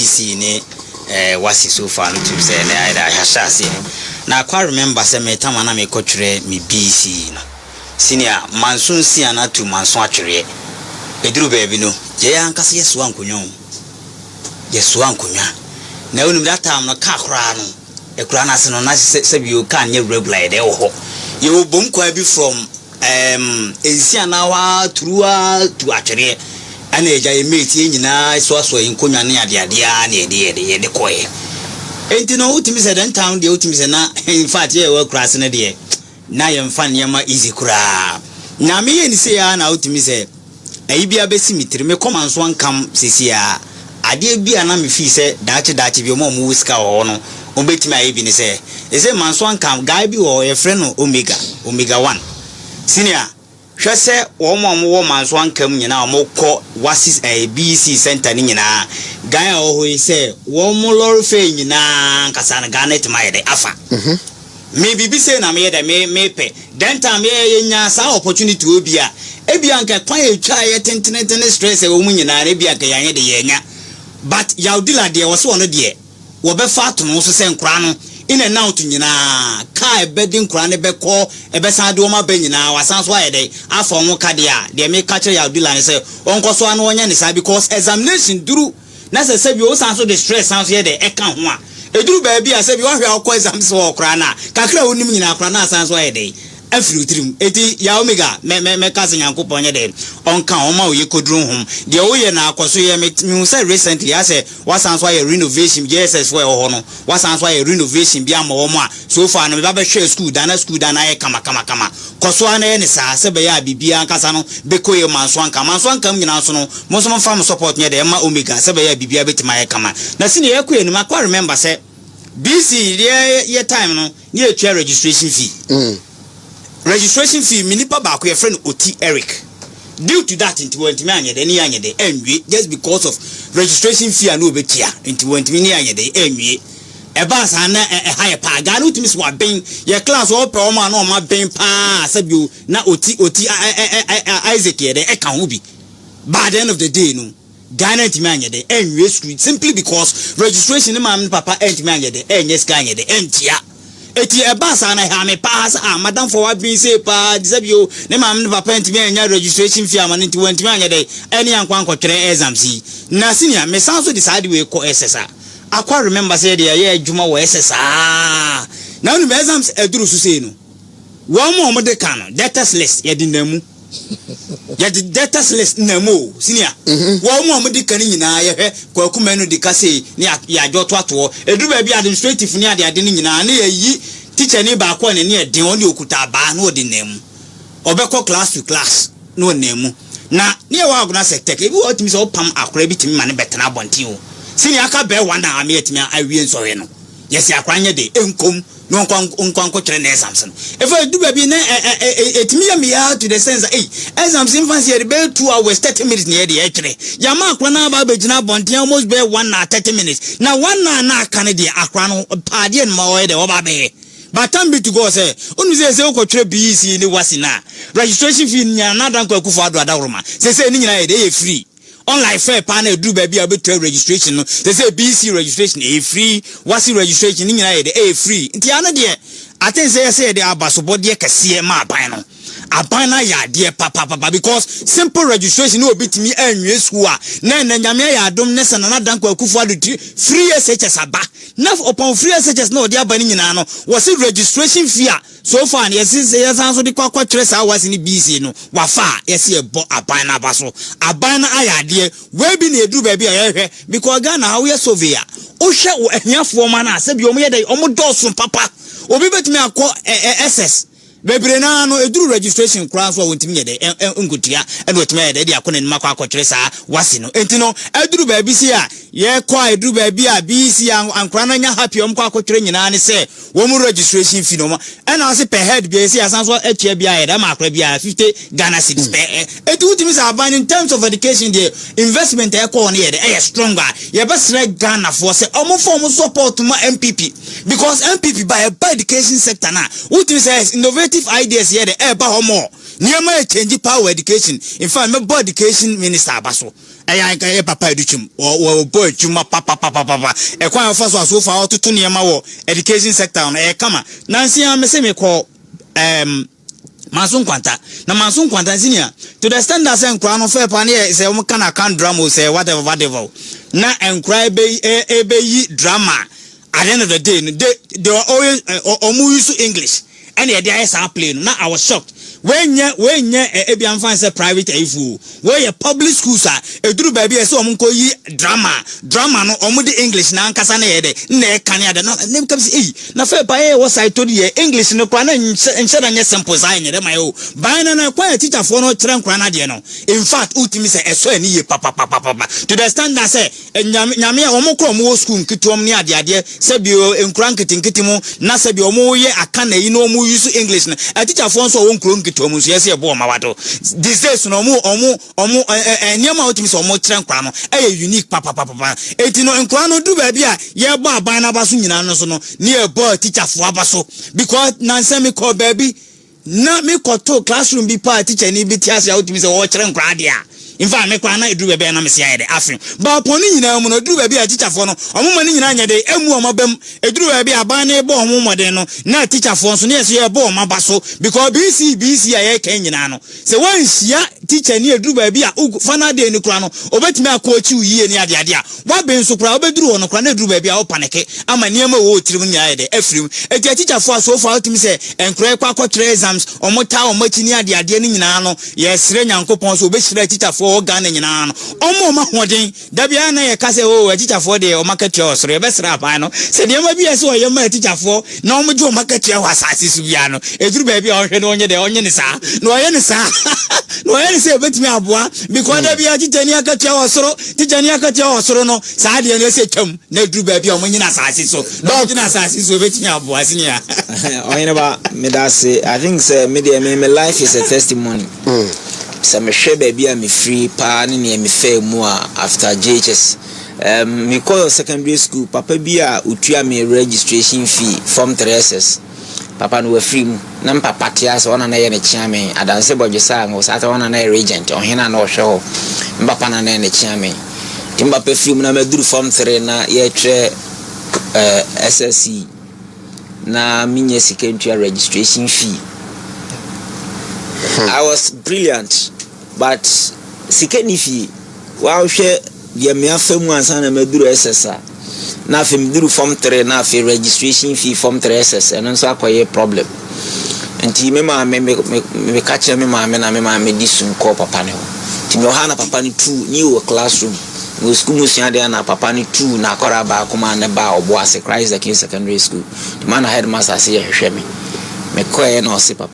BC ni wasi so far no to say na I hashase na kwa remember say me tama na me kotwere me BC no senior manson sia na to manson atwere eduru baabi no je ankase yeso ankonwa yeso ankonwa na wonu that time no ka kora no ekura na se no na se bi o ka anye regular de wo ho ye wo bom kwa bi from ensia na wa turua tu atwere ana eja ye mate nyina so enkonwa ne ade a na ye de koye enti no utimi se den town de utimi se na in fact ye wo kura se ne de na ye mfa ne ma easy kura na me ye ni se ya na utimi se ayi bia besi mitiri me komanso ankam sesia ade bia na me fi se dache bi mo wuska ho no obetimi ayi bi ni se ese manso ankam guy bi wo ye frɛ no omega 1 senior hwese wo mo manso ankam nyina mo kɔ wasis BC center ni nyina guy ho ise wo mo lori fe nyina nkasa na ganet ma ye de afa me bibi se na me ye de me pe den time ye nya sa opportunity obi a ebia nka kwan etwa ye tentene stress e wo mu nyina na ebia ka yanye de ye nya but yaudila de wo so no de wo be fa to no so se nkura no in and out nyina ka ebedi nkura ne be ko ebe san de wo ma be nyina wasan so aye de afọ mo ka de a de me ka kire yaudila ne se onko so anu onya ne sa because examination duru na se bi wo san so de stress san so ye de e ka ho a eduru ba bi a se bi wo hwe akọ exam so okura na kakra wonim nyina akura na san so aye de afri utrim eti ya omega me kase nyankopon ye de onka oma oye kodru hom de oye na akoso ye me say recently I say wasan so ye renovation SHS for ho no wasan so ye renovation bi ama wo mo a so far no me ba be hwe school dana ye kama koso ana ye ne sa se be ya bibia nkasa no be ko ye manso anka nyina so no mo so fam support nye de ma omega se be ya bibia betima ye kama na sine ye ko enu ma kwa remember say BC ye time no ye twa registration fee registration fee minipa ba ko your friend Oti Eric due to that into wentimi anyede ni anyede enwie just because of registration fee and obetia into wentimi ni anyede enwie e ba sa na high pa ga no timi so aben ye class o pe o ma na o ma ben pa sabio na Oti Isaac ye de e kan ho bi by the end of the day no Ghana timi anyede enwie street simply because registration ni ma papa entimi anyede enye ska anyede entia eti ebasa na ha me pass madam for what be say pa disabio ne mam ne papa ntimi anya registration fee amane nti wantimi anya dey ene yankwa nkotwere exam si na senior me sanso decide we ko SSA akwa remember say dey ye adwuma wo SSA na unu exams eduru so say no wo mo de kan debtors list ye dinamu ya the debtors list namu senior wo mo de kan nyina ye hwe kwakuma no de kase ne ya adwoto ato eduru ba bi administrative ni ade ni nyina na yi teacher ni ba ko ne ne den oni okuta ba na odi namu obekọ class to class no namu na ne wa aguna sector e bi otimi so pam akora bi timi ma ne betena abonten o senior aka be one na ame etimi awie nso he no yes akora nya de enkom no nkwanko kire na exams no if I do baby na etimi ya me ya to the sense exams infancy e be 2 hours 30 minutes na e kire ya ma akora na ba begina bonten almost be 1 hour 30 minutes na 1 hour na aka ne de akora no paade no ma o de wo ba be but time be to go say onu say o ko kire BC ni wasina registration fee nya na dan kwa kufu ado adaroma say ni nyina e free unlike fair panel do baby about registration no they say BC registration a free wasi registration ni nyina e free nti ana de I think say they abasobo de kase ma aban no aban na ya de papa because simple registration no obitimi anwie school a na nyame ya adom ne sana na dan kwa kufu ado free SHS aba na upon free SHS no de aba ni nyina no wasi registration fee a so far yes so de kwa trace hours ni BC no wafa yes e bo aban na baso aban na ayade we bi na edu ba bi ayehwe because Ghana how we surveyor o hwe wo ahiafo ma na asabi o mo ye dey o mo dosun papa obi betimi akọ SS bebre na no eduru registration kura so wontimi ye dey ngutia e no timi ye dey akọ na makọ akọ trace wasi no enti no eduru ba bi si a ye kwa eduru ba bi a BC ankura na nya happy o mo akọ trace nyina ne se wo mu registration fee no ma e na se per head bi si asan so echia bi a ye da makọ bi a 50 Ghana cedis per etu timi sa ban in terms of education the investment e ko ne ye dey stronger ye be sre Ghana for say o mo form support ma MPP because MPP by education sector na timi say innovative ideas here the ba homo niema change power education in fact me board education minister abaso ɛyɛ papa educhum wo boy chuma papa ɛkwan fa so fa ototo niema wo education sector no kama nansi am se me call Mansun Kwanta. Na Mansun Kwanta senior to the standard say nkra no fair pa na say o kan account drama say whatever na nkra be yi drama at the end of the day they were always use English and they are playing. Now I was shocked when ebian fan say private ifu where your public schools are eduru baby say omunko yi drama no omude English na nkasa na yede na Canada na name come say na fe pa what side to the English no kwa na nche na simple sign de my o ban na kwa teacher for no kire nkwa na de no in fact ultimi say eso ani ye papa to the standard say nyame omukro mo school nkitom ne ade say bi nkura nkitinkitim na say bi omo ye aka na yi no omo use English na teacher for so won nkuro to mu yes ebo ma wato these days no omu niam outimi so omo kire nkwa no unique papa eti no nkwa no du ba bia ye bo aban na baso nyina no so no ne e bo teacher fo abaso because nanse me call baby na me to classroom bi pa teacher ni bi tiase outimi so wo kire nkwa dia in fact me kwa na eduru bebe na me sia yede afin ba poni nyina mu no eduru bebe a teacher fo no omo mani nyina nya de emu omo bam eduru bebe aban na ebo omo moden no na teacher fo so na yeso ye bo omo baso because BC aye kan nyina no se wan hia teacher ni eduru bebe a fana de ni kura no obetimi akochi uyiye ni ade a wa ben so kura obeduru wono kura na eduru bebe a o panike ama niam wo tirim nya yede afrim eti teacher fo so far ultimi se enkro kwa akotire exams omo ta omo chi ni ade ni nyina no ye sire nyankopon so obeshira teacher fo Ghana nyina no omo ma hoden da bia na ye ka se o teacher for de o market osoro ye besra pa no se de ma bia se o ye ma teacher for na omo je o market ya wasase su bia no eduru ba bia o hwe no onye de onye ni sa no oye ni sa no oye ni se betimi aboa because da bia teacher ni akatia osoro no sa de no se twam na eduru ba bia o nyina asase so do nyina asase so betimi aboa senia onye ba me da say I think say me life is a testimony. So me share baby a me free pa ni me fair mu after JHS me call secondary school papa bi a utua me registration fee form 3SS papa no we free mu na papa tia so na ye ne chia me adanse bojesa ngo sa ta na regent ohina na ohwe ho papa na ne chia me timba pe free mu na me duru form 3 na ye tre SSC na minye secondary registration fee. I was brilliant, but sikenifi wa hwe dia me afemu ansa na maduru SSA na afem duru form 3 na afi registration fee form 3 SS and so akoye problem nti me ma me catch me ma me na me ma me disun ko papa ne ho ti me ohana papa ni 2 ni wo classroom no school musia de na papa ni 2 na akora ba kuma na ba obo ase Christ the King secondary school the man headmaster say hwehwe me koye na ose papa